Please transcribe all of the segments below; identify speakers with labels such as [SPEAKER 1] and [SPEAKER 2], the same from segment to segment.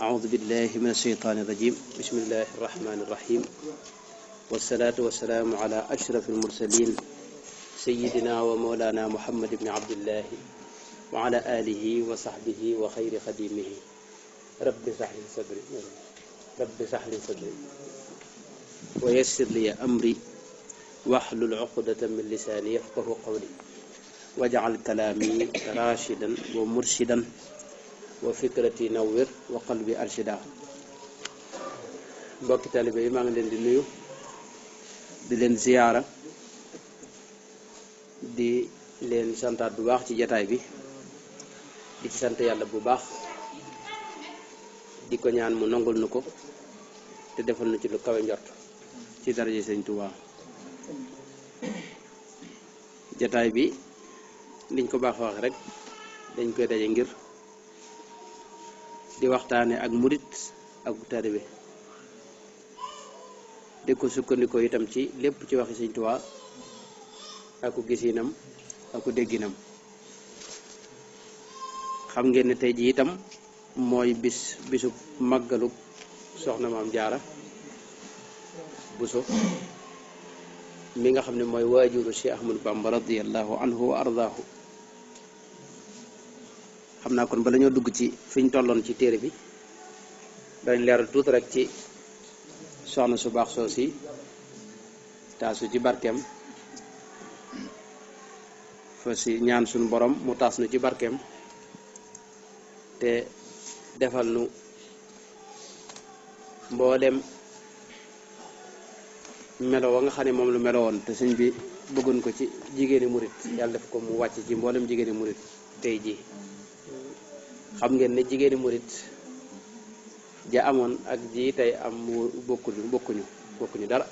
[SPEAKER 1] أعوذ بالله من الشيطان الرجيم بسم الله الرحمن الرحيم والصلاة والسلام على أشرف المرسلين سيدنا ومولانا محمد بن عبد الله وعلى آله وصحبه وخير خديمه رب اشرح لي صدري ويسر لي أمري واحلل عقدة من لساني يفقه قولي واجعل كلامي راشدا ومرشدا وفكرتي نور وقلبي أرشدا. mbokki taalibe yi maa ngi leen di nuyu di leen ziyaara di leen santaat bu baax ci jataay bi di ci sant yàlla bu baax di ko ñaan mu nangul nu ko te defal na ci lu kawe njort ci daraja Sëñ Tuubaa. jataay bi liñ ko baax wax rek dañ koy daje ngir di waxtaane ak murit ak taalibe di ko sukkandikoo itam ci lépp ci waxi Sëñ Tuubaa ak ku gisinam ak ku dégginam. xam ngeen ne tey ji itam mooy bisu màggalu soxna Maam Jaara Buso mi nga xam ne mooy waajuru Cheikh Ahmadou Bamba radiyallahu anhu wa ardaahu. xam naa kon bala ñoo dugg ci fi ñu tolloon ci téere bi dañ leeral tuuti rek ci soxna su baax soo si taasu ci barkeem fa si ñaan suñu borom mu taas nu ci barkeem te defal nu mboolem melo wa nga xam ne moom lu melo woon te sëñ bi bëggoon ko ci jigéeni murit yàlla def ko mu wàcc ci mboolem jigéeni murit tey ji. xam ngeen ne jigéeni murit ja amoon ak ji tey am mu bokkuñu dara.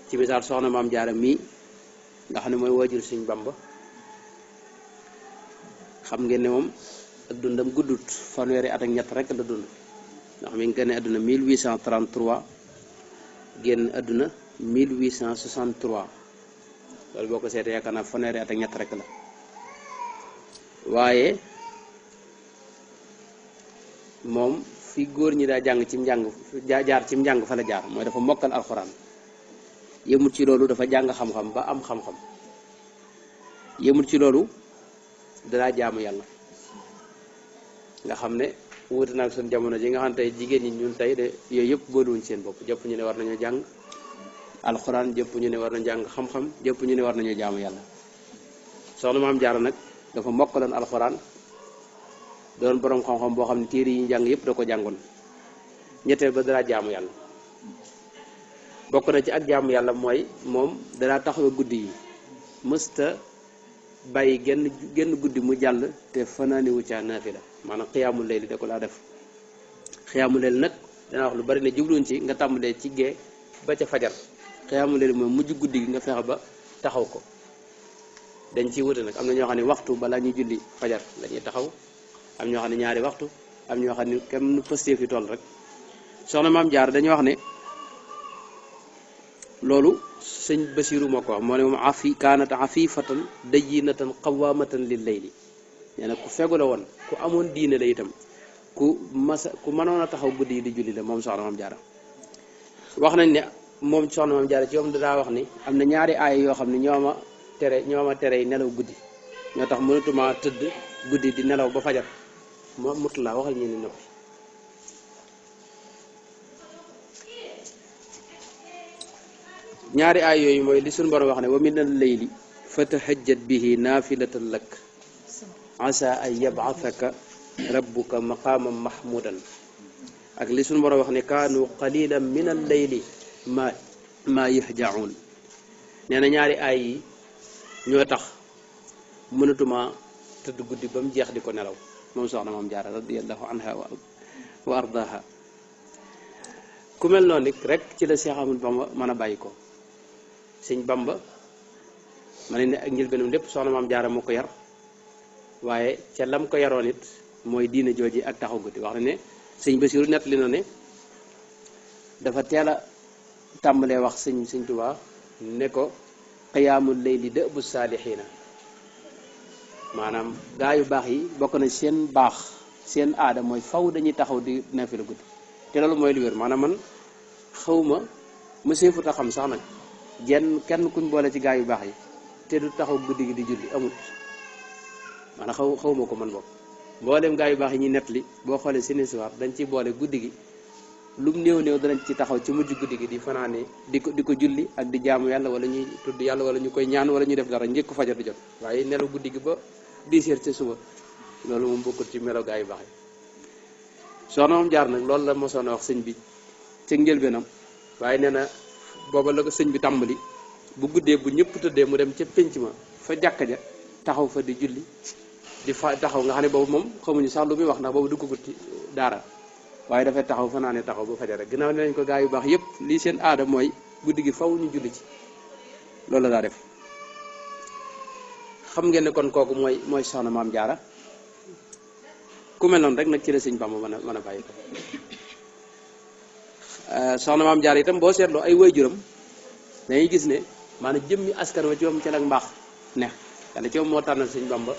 [SPEAKER 1] ci misaal soxna Maam Jaara mii nga xam ne mooy waajur Sëñ Bamba xam ngeen ne moom ak dundam guddut fanweeri at ak ñett rek la dund ndax mi ngi génne àdduna 1833 génn àdduna 1863 loolu boo ko seetee yaakaar naa fanweeri at ak ñett rek la. waaye moom fi góor ñi daa jàng ci njàng jaar ci njàng fa la jaar mooy dafa mokkal alxuraan yëmut ci loolu dafa jàng xam-xam ba am xam-xam yëmut ci loolu dalaa jaamu yàlla nga xam ne wuute naag suñ jamono ji nga xam ne tey jigéen ñi ñun tey de yooyu yëpp booluwuñ seen bopp jëpp ñu ne war nañoo jàng alxuraan jëpp ñu ne war na jàng xam-xam jëpp ñu ne war nañoo jaamu yàlla. soxna Maam Jaara nag dafa mokkaloon alxuraan doon borom xam-xam boo xam ne téere yi njàng yëpp da ko jàngoon. ñetteel ba dara jaamu yàlla bokk na ci ak jaamu yàlla mooy moom dara taxawe guddi yi mësta bàyyi genn guddi mu jàll te fanaaniwu ca naafila maanaam xiyaamul layli da ko laa def. xiyaamul layli nag dana wax lu bari ne jubluñ ci nga tàmbalee ci gee ba ca fajar. xiyaamul layli mooy mujj guddi gi nga fexe ba taxaw ko. dañ ciy wute nag am na ñoo xam ne waxtu balaa ñuy julli fajar lañuy taxaw am ñoo xam ne ñaari waxtu am ñoo xam ne kenn pëstee fi toll rek. soxna Maam Jaara dañuy wax ne loolu sëñ Basiiru moo ko wax moo ne moom kaanat afifatan dayyinatan qawamatan lil layli nee na ku fegu la woon ku amoon diine la itam ku mënoon a taxaw guddi yi di julli la moom soxna Maam Jaara. wax nañ ne moom soxna Maam Jaara ci moom daa wax ni am na ñaari aaya yoo xam ne ñoo ma tere yi nelaw guddi ñoo tax mënatuma tëdd guddi di nelaw ba fajar ma mut laa waxal ñu ni noppi. ñaari aay yooyu mooy li suñu borom wax ne wa min al-layli fatahajjat bihi naafilatan lak asa an yab'athaka rabbuka maqaman mahmudan ak li suñu borom wax ne kaanu qalilan min al-layli ma yahja'un. nee na ñaari aay yi ñoo tax mënatuma tëdd guddi ba mu jeex di ko nelaw moom soxna Maam Jaara radiyallahu anha wa ardaaha. ku mel noonu rek ci la Cheikh Ahmadou Bamba mën a bàyyi ko. Sëñ Bamba ma ne ak njëlbeenam lépp soxna Maam Jaara moo ko yar waaye ca lam ko yaroon it mooy diine jooji ak taxaw guddi. wax na ne sëñ Basiiru nett li na ne dafa teel a tàmbalee wax sëñ Tuubaa ne ko qiyaamul layli da'bu saalihiina maanaam gaa yu baax yi bokk na seen baax seen aada mooy faw dañuy taxaw di nafila guddi te loolu mooy lu wér maanaam man xawma monsieur Fouta xam sax nag kenn kuñ boole ci gaa yu baax yi te du taxaw guddi gi di julli amut maanaam xawma ko man boobu mboolem gaa yu baax yi ñuy nettali boo xoolee seen histoire dañ ci boole guddi gi lum néew danañ ci taxaw ci mujj guddi gi di fanaane di ko julli ak di jaamu yàlla wala ñuy tudd yàlla wala ñu koy ñaan wala ñuy def dara njëkk fajar di jot waaye nelaw guddi gi ba 10 heures ca suba loolu moom bokkul ci melo gaa yu baax yi soxna moom jaar nag loolu la mosoon a wax sëñ bi ci njëlbeenam waaye nee na booba la ko sëñ bi tàmbali bu guddee bu ñëpp tëddee mu dem ca pénc ma fa jàkka ja taxaw fa di julli di fa taxaw nga xam ne boobu moom xamuñu sax lu muy wax ndax boobu duggagut ci daara waaye dafay taxaw fa naa ne taxaw ba fajar rek ginnaaw ne nañ ko gaa yu baax yëpp lii seen aada mooy guddi gi faw ñu julli ci loolu la daa def xam ngeen ne kon kooku mooy soxna maam jaara ku mel noonu rek nag ci la sëñ Bamba mën a bàyyi ko soxna maam jaara itam boo seetloo ay waajuram dañuy gis ne maanaam jëmmi askan wa ci moom ci la mbaax ne yàlla ci moom moo tànnal sëñ Bamba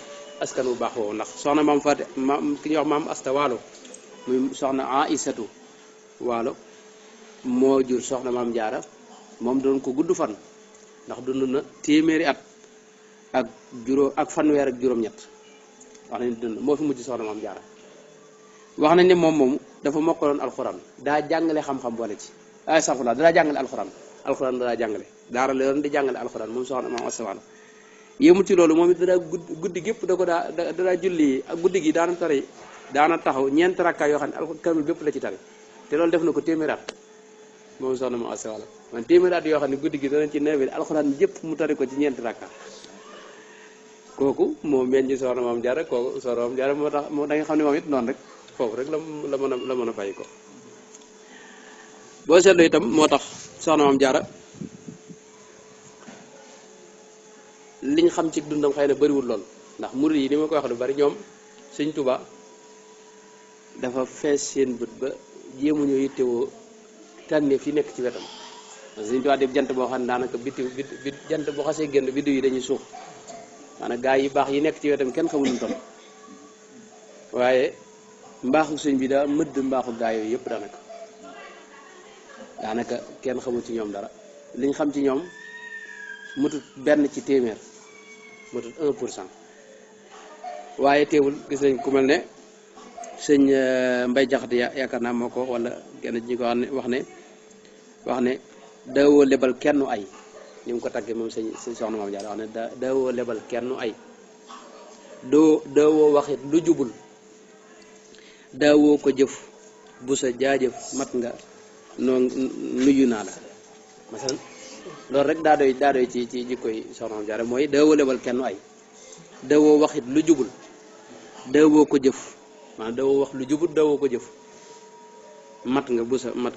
[SPEAKER 1] askan wu baax woowu ndax soxna maam Faati ki ñuy wax maam Asta Waalo muy soxna Aïsatu Waalo moo jur soxna maam jaara moom doon ko gudd fan ndax dund na téeméeri at ak fanweer ak juróom-ñett wax nañ dund moo fi mujj soxna maam jaara wax nañ ne moom moomu dafa mokkaloon alxuraan daa jàngale xam-xam boole ci ay safula daa jàngale alxuraan daa jàngale daara la yoon di jàngale alxuraan moom soxna maam Asta Waalo yéemul ci loolu moom it daa guddi gépp da ko daa julli ak guddi gi daana taxaw ñeent rakka yoo xam ne kamil bépp la ci tari te loolu def na ko téeméeri at moom soxna maam Asta Waalo man téeméeri at yoo xam ne guddi gi dana ci newe alxuraan jëpp mu tari ko ci ñeent rakka kooku moo meññ soxna maam jaara kooku soxna maam jaara moo tax da nga xam ne moom it noonu rek foofu rek la mën a bàyyi ko boo seetloo itam moo tax soxna maam jaara liñ xam ci dundam xëy na bëriwul lool ndax murid yi ni ma ko wax lu bari ñoom Sëñ Tuubaa dafa fees seen bët ba jéemuñoo yittewoo tànneef yi nekk ci wetam parce que Sëñ Tuubaa di jant boo xam ne daanaka bi jant boo xasee génn biddiw yi dañuy suux maanaam gaa yi baax yi nekk ci wetam kenn xamul nu toll waaye mbaaxu sëñ bi daa mëdd mbaaxu gaa yooyu yëpp daanaka kenn xamul ci ñoom dara liñ xam ci ñoom mutut benn ci téeméer mutut 1% waaye teewul gis nañ ku mel ne sëñ Mbay Jaxate yaakaar naa moo ko wala kenn ñi ko wax ne daawoo lebal kenn ay ni mu ko taggee moom sëñ soxna maam Jaara wax ne daawoo lebal kenn ay daawoo waxit lu jubul daawoo ko jëf bu sa jaajëf mat nga noo nuyu naa la masalan loolu rek daa doy ci jikkoy soxna maam Jaara mooy daawoo lebal kenn ay daawoo waxit lu jubul daawoo ko jëf maanaam daawoo wax lu jubul daawoo ko jëf mat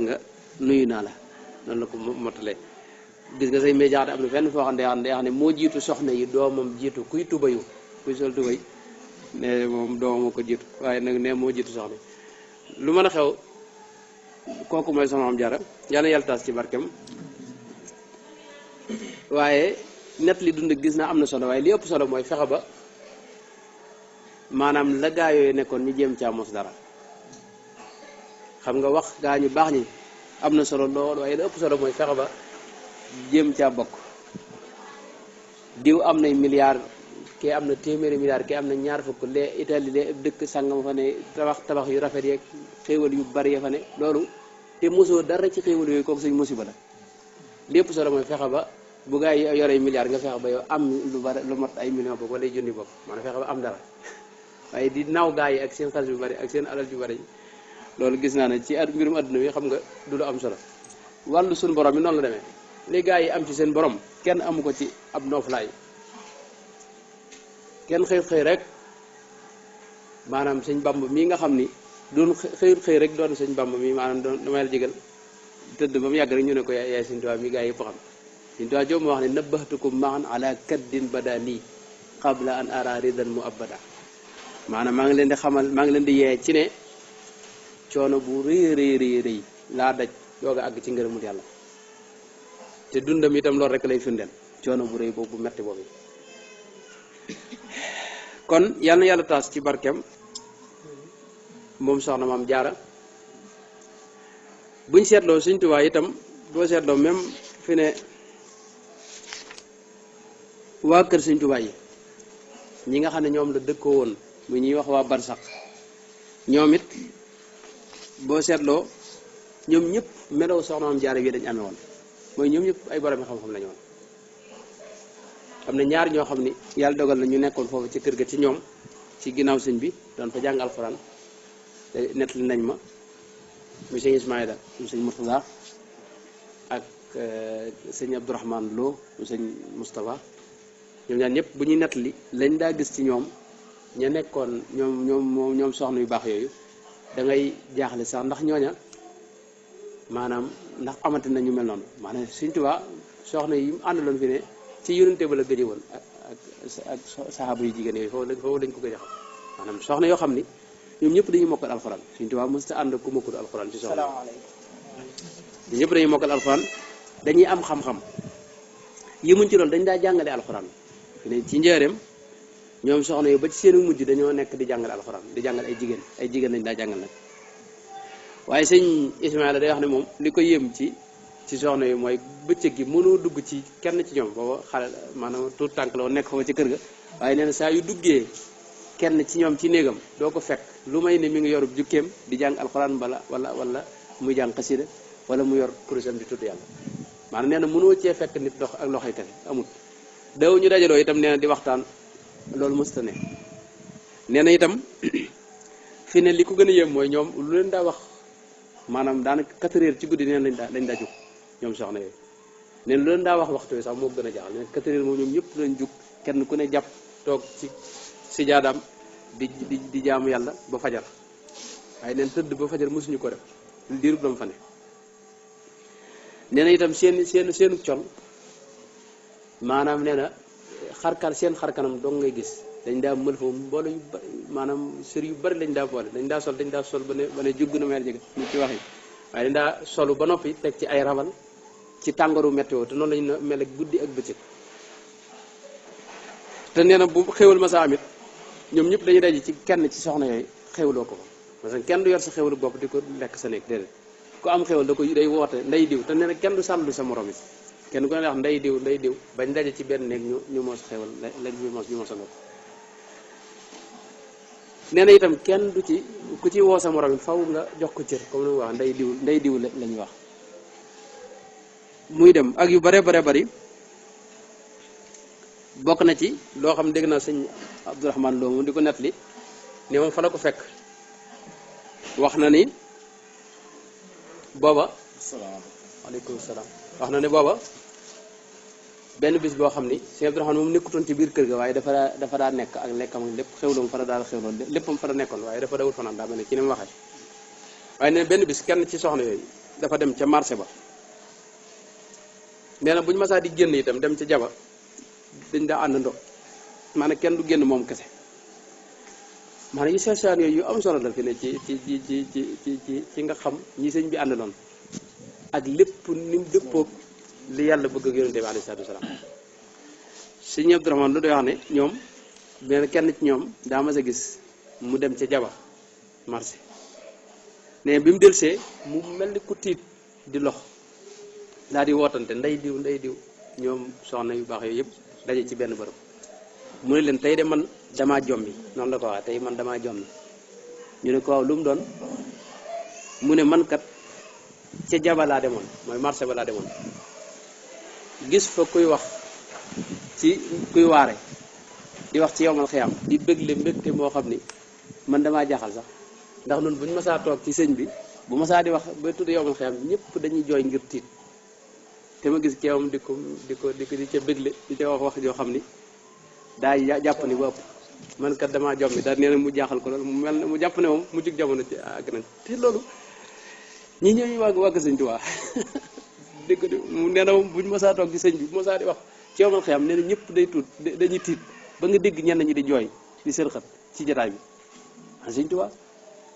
[SPEAKER 1] nga nuyu naa la noonu la ko motalee gis nga say médiaate am na fenn foo xam ne moo jiitu soxna yi doomam jiitu kuy sol tubay ne moom doomam ko jiitu waaye nag ne moo jiitu soxna lu mën a xew kooku mooy soxna Maam Jaara yàlla taas ci barkem waaye net li dund gis naa am na solo waaye li ëpp solo mooy fexe ba maanaam la gaa yooyu nekkoon ñu jéem caa mos dara xam nga wax gaa ñu baax ñi am na solo lool waaye li ëpp solo mooy fexe ba jéem caa bokk diw am nay milliards kii am na téeméeri milliards kii am na ñaar fukk lee Italie lee dëkk sàngam fa ne tabax yu rafet yeeg xéewal yu bari ya fa ne loolu te mosoo dara ci xéewal yooyu kooku suñ musiba la lépp solo mooy fexe ba bu gaa yi yoree milliards nga fexe ba yow am lu bari lu mat ay millions bopp wala ay junni bopp maanaam fexe ba am dara waaye di naw gaa yi ak seen xaalis bu bari ak seen alal ju bari loolu gis naa ne ci mbirum adduna bi xam nga du lu am solo wàllu suñu borom bi noonu la demee li gaa yi am ci seen borom kenn amu ko ci ab nooflaay kenn xëy rek maanaam sëñ Bamba mii nga xam ni doon xëy rek doon sëñ Bamba mii maanaam doon damay la jégal tëdd ba mu yàgg rek ñu ne ko yaay Sëñ Tuubaa mi gaa yi yëpp xam Sëñ Tuubaa joobu ma wax ne nabbahtukum maan ala kaddin bada lii qabla an ara ridan mu abada maanaam maa ngi leen di yee ci ne coono bu rëy laa daj dooga àgg ci ngërëmul yàlla te dundam itam loolu rek lay firndeel coono bu rëy boobu bu metti boobu kon yal na yàlla taas ci barkeem moom soxna maam jaara buñ seetloo Sëñ Tuubaa itam boo seetloo même fi ne waa kër Sëñ Tuubaa yi ñi nga xam ne ñoom la dëkkoo woon mu ñuy wax waa barsax ñoom it boo seetloo ñoom ñëpp melaw soxna maam jaara yi dañ amee woon mooy ñoom ñëpp ay borom xam-xam lañu woon xam ne ñaar ñoo xam ni yàlla dogal na ñu nekkoon foofu ci kër ga ci ñoom ci ginnaaw sëñ bi doon fa jàng alxuraan te nettali nañ ma mu sëñ Ismaïla mu sëñ Murtada ak sëñ Abdourahman Lo mu sëñ Moustapha ñoom ñaar ñëpp bu ñuy nettali lañ daa gis ci ñoom ña nekkoon ñoom soxna yu baax yooyu da ngay jaaxle sax ndax ñooña maanaam ndax amati na ñu mel noonu maanaam Sëñ Tuubaa soxna yi mu àndaloon fi ne ci yonente ba la gëje woon ak saxaaba yu jigéen yooyu foofu lañ ko gëj a xam maanaam soxna yoo xam ni ñoom ñëpp dañuy mokkal alxuraan Sëñ Tuubaa mos ta ànd ku mokkul alxuraan ci soxna ñoom ñëpp dañuy mokkal alxuraan dañuy am xam-xam yëmuñ ci loolu dañ daa jàngale alxuraan fi ne ci njëreem ñoom soxna yi ba ci seen mujj dañoo nekk di jàngale alxuraan di jàngal ay jigéen lañ daa jàngal nag waaye sëñ Ismaïla day wax ne moom li ko yëm ci soxna yi mooy bëccëg gi mënoo dugg ci kenn ci ñoom booba xale maanaam tuut tànk la woon nekk foofu ci kër ga waaye nee na saa yu duggee kenn ci ñoom ci néegam doo ko fekk lu may ne mi ngi yorub jukkeem di jàng alxuraan wala muy jàng xasida wala mu yor kurusam di tudd yàlla maanaam nee na mënoo cee fekk nit dox ak loxoy kese amut daw ñu dajaloo itam nee na di waxtaan loolu mësta ne nee na itam fi ne li ko gën a yëm mooy ñoom lu leen daa wax maanaam daanaka 4 heures ci guddi neen lañ daa jóg ñoom soxna yooyu neen lu leen daa wax waxtu wi sax moo gën a jaaxal neen 4 heures moom ñoom ñëpp lañ jóg kenn ku ne jàpp toog ci jaadaam di jaamu yàlla ba fajar waaye neen tëdd ba fajar mosuñu ko def diirub dam fa ne nee na itam seenu col maanaam nee na seen xarkanam dong ngay gis dañ daa mël fa mbooloo yu bari maanaam sër yu bari lañ daa boole dañ daa sol ba ne jugg na mel jege ñu ci wax yi waaye dañ daa solu ba noppi teg ci ay rabal ci tàngooru météo te noonu lañ mel ak guddi ak bëccëg te nee na bu xéwal masa amit ñoom ñëpp dañuy daje ci kenn ci soxna yooyu xéwloo ko fa parce que kenn du yor sa xéwalu bopp di ko lekk sa nekk déedéet ku am xéwal day woote nday diw te nee na kenn du sàllu sa morom it kenn ku ne wax nday diw bañ daje ci benn néeg ñu mos xéwal lañ ñu mos a nokk nee na itam kenn du ci ku ci woo sa morom it faw nga jox ko cër comme ni mu wax nday diw la ñuy wax muy dem ak yu bare bari bokk na ci loo xam dégg naa sëñ Abdourahman Lo moom di ko nettali ne moom fa la ko fekk wax na ni booba waaleykum salaam wax na ne booba benn bis boo xam ni sëñ Abdourahman moom nekkutoon ci biir kër ga waaye dafa daa nekk ak lekkam ak lépp xewloo fa la daal xewloo léppam fa la nekkoon waaye dafa dawul fanaan daa mel ne ci ni mu waxee waaye ne benn bis kenn ci soxna yooyu dafa dem ca marché ba nee na bu ñu masaa di génn itam dem ca jaba dañ daa àndandoo maanaam kenn du génn moom kese maanaam yu seesaan yooyu yu am solo la fi ne ci nga xam ñi sëñ bi àndaloon ak lépp ni mu dëppoog li yàlla bëgg ak yonente bi alayhi salaatu wasalaam sëñ Abdourahman lu doy wax ne ñoom nee na kenn ci ñoom daa mas a gis mu dem ca jaba marché ne bi mu delsee mu mel ni ku tiit di lox daal di wootante nday diw ñoom soxna yu baax yooyu yëpp daje ci benn bërëb mu ne leen tey de man damaa jommi noonu la ko waxee tey man damaa jommi ñu ne ko waaw lu mu doon mu ne man kat ca jaba laa demoon mooy marché ba laa demoon gis fa kuy wax ci kuy waare di wax ci yowmal xiyaam di bëggle mbégte moo xam ni man damaa jaaxal sax ndax noonu bu ñu masaa toog ci sëñ bi bu masaa di wax ba tudd yowmal xiyaam ñëpp dañuy jooy ngir tiit te ma gis keewam di ca bëggle di ca wax joo xam ni daa jàpp ni ba ëpp man kat damaa jommi daal nee na mu jaaxal ko loolu mu mel ne mu jàpp ne moom mu jug jamono ci àgg nañ te loolu ñi ñooñu wàgg sëñ Tuubaa dégg mu nee na moom buñ mosaa toog ci sëñ bi bu mosaa di wax ci yomal xiyam nee na ñëpp dañuy tiit ba nga dégg ñenn ñi di jooy di seen xët ci jotaay bi a sëñ Tuubaa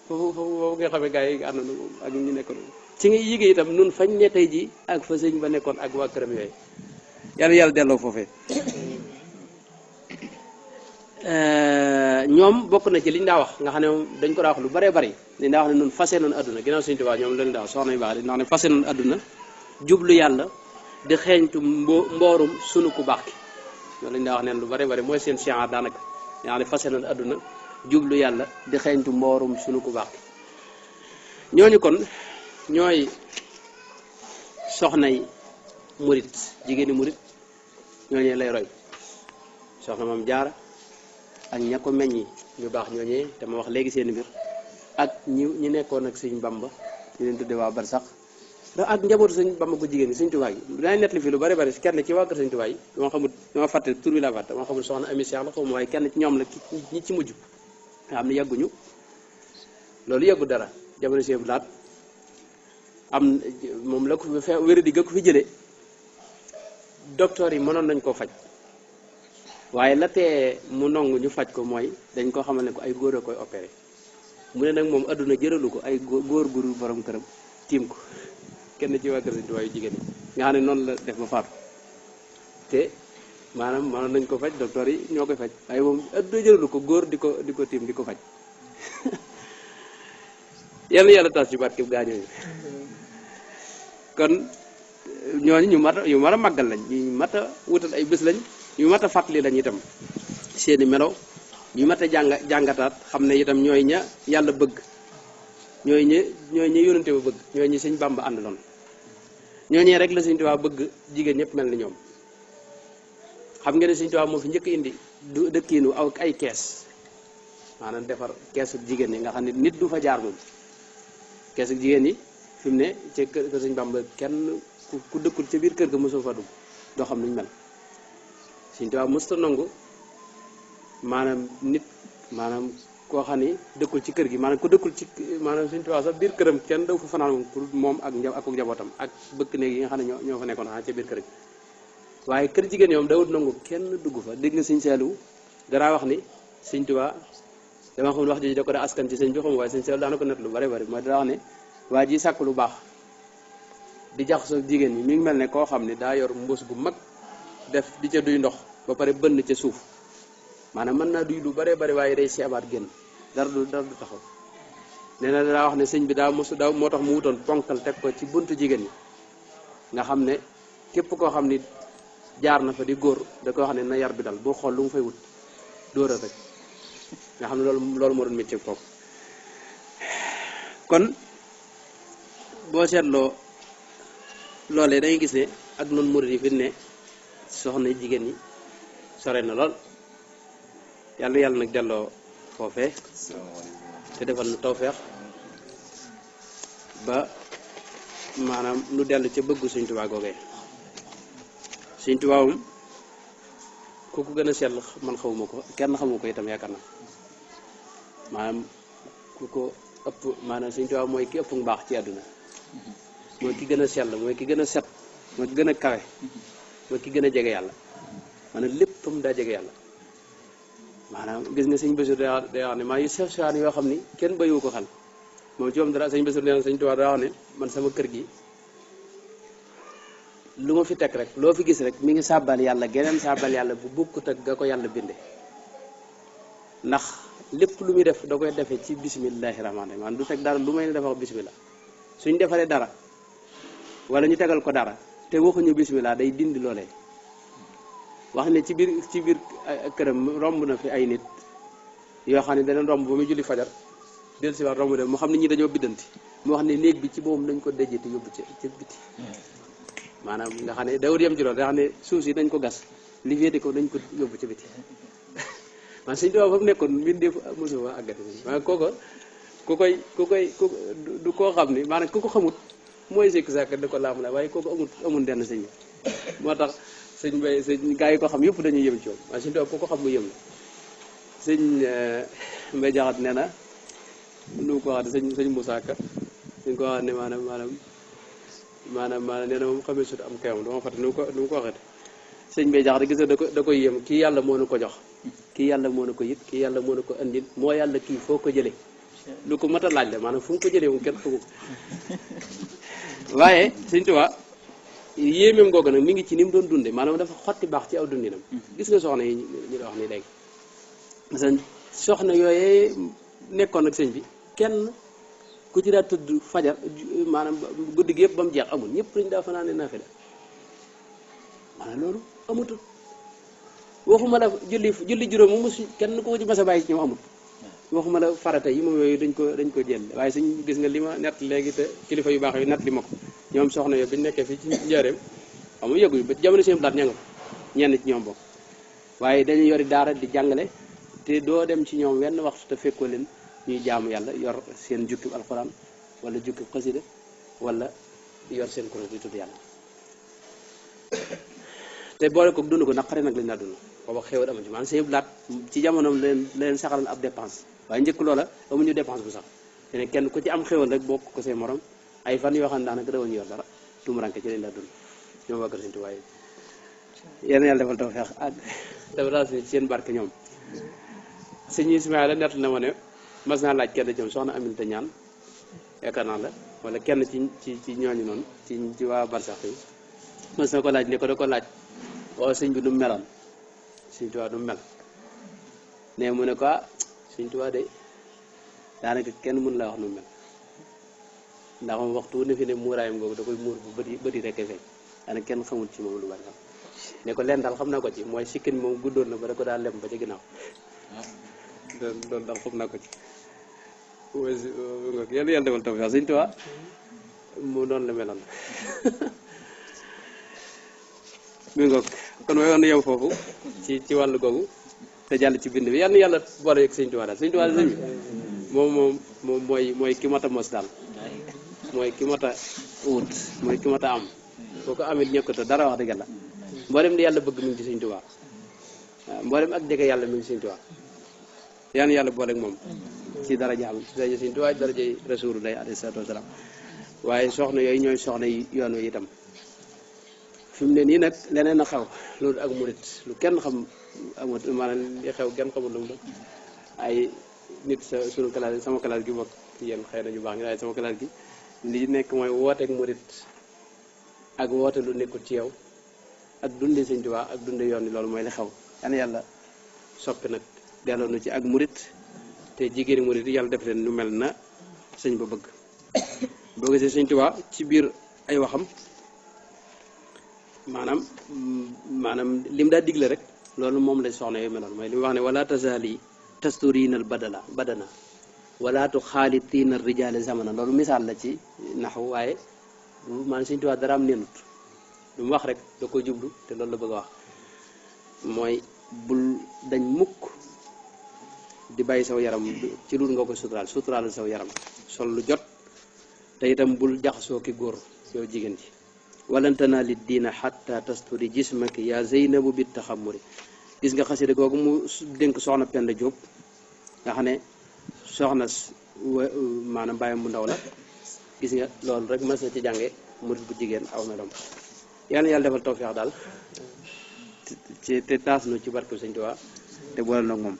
[SPEAKER 1] foofu nga xamee gars yi ànd na ak ñu nekkoon ci nga yéegee itam nun fañ ne tey ji ak fa sëñ ba nekkoon ak waa këram yooyu yàlla delloo foofee ñoom bokk na ci liñ daa wax nga xam ne moom dañ ko daa wax lu bëree bëri liñ daa wax ne nun fase noonu adduna ginnaaw Sëñ Tuubaa ñoom lañ daa wax soxna yu baax di ndax ne fase noonu adduna jublu yàlla di xeeñtu mboorum sunu ku baax ki loolu lañ daa wax neen lu bëree bëri mooy seen siyaar daanaka nga xam ne fase noonu adduna jublu yàlla di xeeñtu mboorum sunu ku baax ki ñooñu kon ñooy soxnay murit jigéeni murit ñooñee lay roy soxna Maam Jaara ak ña ko meññi ñu baax ñooñee te ma wax léegi seen mbir ak ñi nekkoon ak Sëñ Bamba ñu leen tudde waa barsax ak njabootu Sëñ Bamba ko jigéen ñi Sëñ Tuubaa yi danañ nettali fii lu bari bari kenn ci waa kër Sëñ Tuubaa yi dama xamul dama fàtte tur bi laa fàtte dama xamul soxna Ami Cheikh la xaw ma waaye kenn ci ñoom la ñi ci mujj nga xam ne yàgguñu loolu yàggu dara jamono si laat am moom la ko wéradi ga ko fi jëlee docteur yi mënoon nañ koo faj waaye la tee mu nangu ñu faj ko mooy dañ koo xamal ne ko ay góor a koy opéré mu ne nag moom adduna jëralu ko ay góor guru borom këram tiim ko kenn ci waa kër Sëñ Tuubaa yu jigéen ñi nga xam ne noonu la def ba faatu te maanaam mënoon nañ ko faj docteur yi ñoo koy faj waaye moom adduna jëralu ko góor di ko tiim di ko faj yàlla tas ci barke gaañooñu kon ñooñu ñu mat a màggal lañ ñu mat a wutal ay bés lañ ñu mat a fàttali lañ itam seeni melo ñu mat a jàngataat xam ne itam ñooy ña yàlla bëgg ñooy ña yónante ba bëgg ñooy ñi Sëñ Bàmba àndaloon ñooñee rek la Sëñ Tuubaa bëgg jigéen ñëpp mel ni ñoom xam nga ne Sëñ Tuubaa moo fi njëkk indi du dëkkiinu aw ay kees maanaam defar keesu jigéen ñi nga xam ne nit du fa jaar moom keesu jigéen ñi fi mu ne ca kër Sëñ Bàmba kenn ku dëkkul ca biir kër ga mosoo fa dugg doo xam nuñ mel Sëñ Tuubaa mosta nangu maanaam nit maanaam koo xam ni dëkkul ci kër gi maanaam ku dëkkul ci maanaam Sëñ Tuubaa sax biir këram kenn daw fa fanaan moom pour moom ak njabootam ak bëkk néeg yi nga xam ne ñoo fa nekkoon xanaa ca biir kër gi waaye kër jigéen ñoom dawut nangu kenn dugg fa dégg nga Sëñ Saaliw danaa wax ni Sëñ Tuubaa dama xam wax ji da ko da askan ci sëñ bi xam waaye Sëñ Saaliw daana ko net lu bari bari mooy daa wax ne waa ji sàkk lu baax di jaxasoo jigéen ñi mi ngi mel ne koo xam ne daa yor mbuus gu mag def di ca duy ndox ba pare bënn ca suuf maanaam mën naa duy lu bare bari waaye day seebaat génn dara du taxaw nee na daa wax ne sëñ bi moo tax mu wutoon ponkal teg ko ci buntu jigéen ñi nga xam ne képp koo xam ni jaar na fa di góor da ko wax ne na yar bi dal boo xool lu mu fay wut dóoral rek nga xam ne loolu moo doon métier kooku kon boo seetloo loolee da ngay gis ne ak noonu murid yi fi ne soxna jigéen ñi sore na lool yàlla nag delloo foofee te defal nu tawfeex ba maanaam nu dellu ca bëggu Sëñ Tuubaa googee Sëñ Tuubaa moom ku ko gën a sell man xawuma ko kenn xamu ko itam yaakaar na maanaam ku ko ëpp maanaam Sëñ Tuubaa mooy ki ëpp mbaax ci àdduna mooy ki gën a sell mooy ki gën a set mooy ki gën a kawe mooy ki gën a jege yàlla maanaam léppam daa jege yàlla maanaam gis nga Sëñ Basiru day wax ne maa yu sew sewaan yoo xam ni kenn bayiwu ko xel moom ci moom dara Sëñ Basiru nee na Sëñ Tuubaa daa wax ne man sama kër gi lu ma fi teg rek loo fi gis rek mi ngi sàbbal yàlla geneen sàbbal yàlla bu bokkut ak ga ko yàlla binde ndax lépp lu muy def da koy defee ci bisimillahi rahmaani rahiim maanaam du teg dara lu may ne dafa wax bismillah suñ defaree dara wala ñu tegal ko dara te waxuñu bismillah day dindi loolee wax ne ci biir këram romb na fi ay nit yoo xam ne dana romb ba muy julli fajar del si waat romb de mu xam ne ñi dañoo biddanti mu wax ne néeg bi ci boppam dañ ko déjjati yóbbu ci biti maanaam nga xam ne dawut yem ci loolu nga xam ne suuf si dañ ko gas li féete ko dañ ko yóbbu ci biti man Sëñ Tuubaa fa mu nekkoon mbindeef mosu fa àggati maanaam ku koy du koo xam ni maanaam ku ko xamut mooy sikk sàkk da ko laam la waaye kooku amul denn sëñ bi moo tax sëñ gaa yi ko xam yëpp dañuy yëm ci moom waaye Sëñ Tuubaa ku ko xam mu yëm la sëñ Mbay Jaxate nee na nu ko waxate sëñ Moussa Ka dañ ko wax ne maanaam nee na moom xamee sut am kayam dama fàtte nu mu ko waxete sëñ Mbay Jaxate gis nga da koy yëm kii yàlla moo na ko jox kii yàlla moo na ko yit kii yàlla moo na ko andil moo yàlla kii foo ko jëlee lu ko mat a laaj la maanaam fu mu ko jëlee moom kenn xamu ko waaye Sëñ Tuubaa yéemeem googu nag mi ngi ci ni mu doon dunde maanaam dafa xotti baax ci aw dundinam gis nga soxna yi ñu la wax ni léegi soxna yooyee nekkoon ak sëñ bi kenn ku ci daa tudd fajar maanaam guddi gi yëpp ba mu jeex amul ñëpp dañ daa fanaane naafila maanaam loolu amatul waxuma la julli juróom mu mos kenn ko ci mas a bàyyi ci ñoom amul waxuma la farata yi moom yooyu dañ ko jël waaye suñ gis nga li ma nett léegi te kilifa yu baax yi nett li ma ko ñoom soxna yooyu bi ñu nekkee fii ci njaareem amu yëguñu ba jamono seen blaat ña nga fa ñenn ci ñoom bokk waaye dañuy yori daara di jàngale te doo dem ci ñoom wenn waxtu te fekkoo leen ñuy jaamu yàlla yor seen jukki alxuraan wala jukki xasida wala yor seen kuréel di tudd yàlla te boole ko dund ko naqare nag lañ daa dund booba xéwal amu ci maanaam seen blaat ci jamonoom leen saxaral ab dépense waaye njëkk loola amuñu dépense bu sax te ne kenn ku ci am xéwal rek bokk ko say morom ay fan yoo xam ne daanaka dawuñu yor dara tumuranke ci lañ daa dund ñoom waa kër Sëñ Tuubaa yéen yàlla defal tawfeex ak dafa ci seen barke ñoom sëñ Ismaïla nett na ma ne mas naa laaj kenn jëm soxna Aminta ñaan yaakaar naa la wala kenn ci ñooñu noonu ci waa barsax yi mas na ko laaj ne ko da ko laaj waaw sëñ bi nu mu meloon Sëñ Tuubaa nu mu mel ne mu ne ko Sëñ Tuubaa de daanaka kenn mën la wax nu mu mel ndax moom waxtu wu ne fi ne muuraayam googu da koy muur bu bëti rek feeñ daanaka kenn xamul ci moom lu bari xam ne ko leen daal xam naa ko ci mooy sikkin moom guddoon na ba da ko daal lem ba ci ginnaaw loolu daal xam naa ko ci yàlla defal tawfeex Sëñ Tuubaa mu noonu la meloon mi ngoog kon mooy woon yow foofu ci wàllu googu te jàll ci bind bi yàlla na yàlla boole ak Sëñ Tuubaa daal Sëñ Tuubaa daal sëñ bi moom mooy ki mat a mos daal mooy ki mat a wut mooy ki mat a am boo ko amit ñëkkata dara wax dëgg yàlla mboolem di yàlla bëgg mi ngi ci Sëñ Tuubaa waaw mboolem ak jege yàlla mi ngi ci Sëñ Tuubaa yal na yàlla booleeg moom ci daraja am ci daraja Sëñ Tuubaa daraja Rasulullah alayhi salaatu wa salaam waaye soxna yooyu ñooy soxna yi yoon wi itam fi mu ne nii nag leneen a xew loolu ak murit lu kenn xam amut maanaam li xew kenn xamul lu mu ay nit sunu classe sama classe gi bokk yéen xëy na ñu baax ñu waaye sama classe gi li nekk mooy wooteeg murit ak woote lu nekkul ci yow ak dunde Sëñ Tuubaa ak dunde yoon wi loolu mooy li xew yan yàlla soppi nag delloo nu ci ak murit te jigéeni murit yi yàlla def leen nu mel na sëñ ba bëgg boo gisee Sëñ Tuubaa ci biir ay waxam maanaam lim daa digle rek loolu moom la soxna yooyu meloon mooy li mu wax ne wala tazaali tasturiinal badana wala tu xaalitiina rijaale zamana loolu misaal la ci naxu waaye maanaam Sëñ Tuubaa dara am nenut lu mu wax rek da ko jublu te loolu la bëgg a wax mooy bul dañ mukk di bàyyi saw yaram ci lu nga ko suturaal saw yaram sol lu jot te itam bul jaxasoo ki góor yow jigéen ji walantana li diina xatta tasturi jismaki yaa zeynabu bit taxamuri gis nga xasida googu mu dénk soxna Penda Jóob nga xam ne soxna maanaam bàyyam bu ndaw la gis nga loolu rek mas na ci jànge murit bu jigéen aw meloom yàlla yàlla defal tawfeex daal te taas nu ci barke Sëñ Tuubaa te boole nag moom